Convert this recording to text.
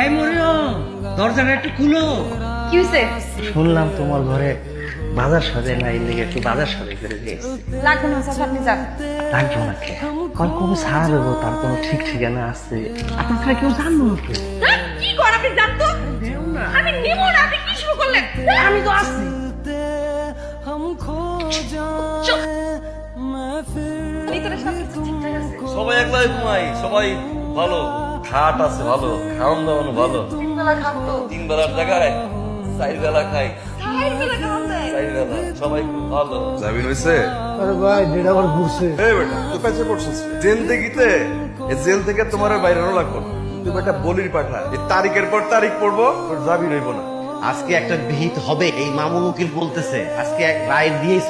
এই মরিয়ম, দরজাটা একটু খুলো। কি হয়েছে? শুনলাম তোমার ঘরে বাজার সাজে নাই, লেগে একটু বাজার সাজে করে দিয়েছি। লাগবে না চাচা, আপনি যান। লাগবে না কে? কবে ছাড়া দেবো তার কোনো ঠিক ঠিকানা আছে? আপনার কাছে কেউ জানবো না তো। কি কর আপনি, যান তো। আমি নিব না, আপনি কি শুরু করলেন? আমি তো আসছি। ভিতরে সবকিছু ঠিকঠাক আছে? সবাই একলাই ঘুমাই, সবাই ভালো, খাট আছে ভালো, খাওয়ান দাওয়ানো ভালো, তিনবেলা খাবো। 3 বেলার জায়গায় 4 বেলা খাই, চায়ের বেলা খাওয়ান দেয়। 4 বেলা সবাই খুব ভালো। জামিন হয়েছে? আরে ভাই ডেট আবার ঘুরছে। এই বেটা তুই পেঁচে পড়ছিস জেল দেখিতে, এই জেল থেকে তোমার আর বাইরেও লাগবো না। তুই বেটা বলির পাঠা, এই তারিখের পর তারিখ পড়বো, তোর জামিন হইব না। আজকে একটা বিহিত হবে, এই মামুন উকিল বলতেছে আজকে এক রায় দিয়েই